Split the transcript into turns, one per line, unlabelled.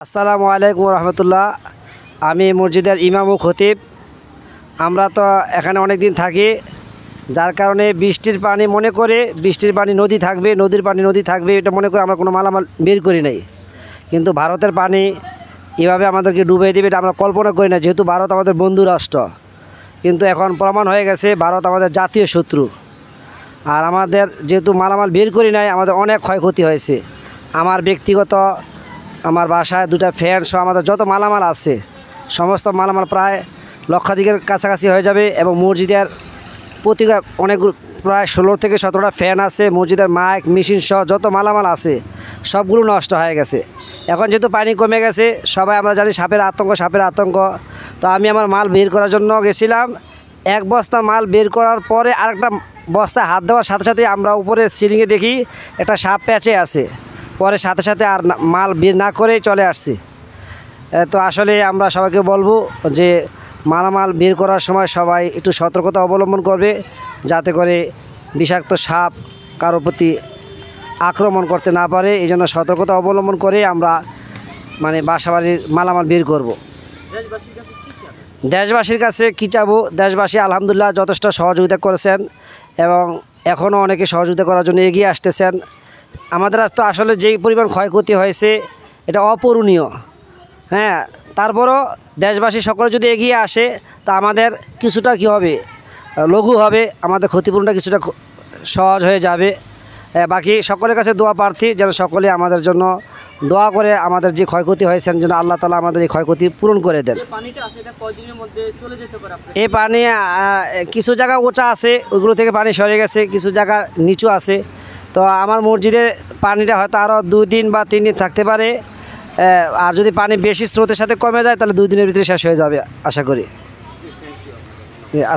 আসসালামু আলাইকুম রহমতুল্লাহ। আমি মসজিদের ইমাম ও খতিব। আমরা তো এখানে অনেক দিন থাকি, যার কারণে বৃষ্টির পানি মনে করে বৃষ্টির পানি নদী থাকবে, নদীর পানি নদী থাকবে, এটা মনে করে আমরা কোনো মালামাল বের করি নাই। কিন্তু ভারতের পানি এভাবে আমাদেরকে ডুবিয়ে দেবে এটা আমরা কল্পনা করি না, যেহেতু ভারত আমাদের বন্ধু রাষ্ট্র। কিন্তু এখন প্রমাণ হয়ে গেছে ভারত আমাদের জাতীয় শত্রু। আর আমাদের যেহেতু মালামাল বের করি নাই, আমাদের অনেক ক্ষয়ক্ষতি হয়েছে। আমার ব্যক্তিগত আমার বাসায় দুটা ফ্যান সহ আমাদের যত মালামাল আছে সমস্ত মালামাল প্রায় লক্ষাধিকের কাছাকাছি হয়ে যাবে। এবং মসজিদের প্রতি অনেক প্রায় 16 থেকে 17টা ফ্যান আছে, মসজিদের মাইক মেশিন সহ যত মালামাল আছে সবগুলো নষ্ট হয়ে গেছে। এখন যেহেতু পানি কমে গেছে, সবাই আমরা জানি সাপের আতঙ্ক। তো আমি আমার মাল বের করার জন্য গেছিলাম। এক বস্তা মাল বের করার পরে আরেকটা বস্তায় হাত দেওয়ার সাথে সাথে আমরা উপরে সিলিংয়ে দেখি একটা সাপ প্যাচে আছে। পরে সাথে আর মাল বের না করেই চলে আসছি। তো আসলে আমরা সবাইকে বলবো যে মালামাল বের করার সময় সবাই একটু সতর্কতা অবলম্বন করবে, যাতে করে বিষাক্ত সাপ কারোর প্রতি আক্রমণ করতে না পারে। এই জন্য সতর্কতা অবলম্বন করে আমরা বাসাবাড়ির মালামাল বের করব। দেশবাসীর কাছে কী চাবো, দেশবাসী আলহামদুলিল্লাহ যথেষ্ট সহযোগিতা করেছেন এবং এখনও অনেকে সহযোগিতা করার জন্য এগিয়ে আসতেছেন। আমাদের তো আসলে যেই পরিমাণ ক্ষয়ক্ষতি হয়েছে এটা অপূরণীয়। তারপরও দেশবাসী সকলে যদি এগিয়ে আসে তা আমাদের কিছুটা কী হবে, লঘু হবে, আমাদের ক্ষতিপূরণটা কিছুটা সহজ হয়ে যাবে। বাকি সকলের কাছে দোয়া প্রার্থী যেন সকলে আমাদের জন্য দোয়া করে আমাদের যে ক্ষয়ক্ষতি হয়েছেন যেন আল্লাহ তাআলা আমাদের এই ক্ষয়ক্ষতি পূরণ করে দেন। এই পানি কিছু জায়গা উঁচা আছে, ওইগুলো থেকে পানি সরে গেছে, কিছু জায়গা নিচু আছে। তো আমার মসজিদের পানিটা হয়তো আরও 2 দিন বা 3 দিন থাকতে পারে। আর যদি পানি বেশি স্রোতের সাথে কমে যায় তাহলে 2 দিনের ভিতরে শেষ হয়ে যাবে আশা করি।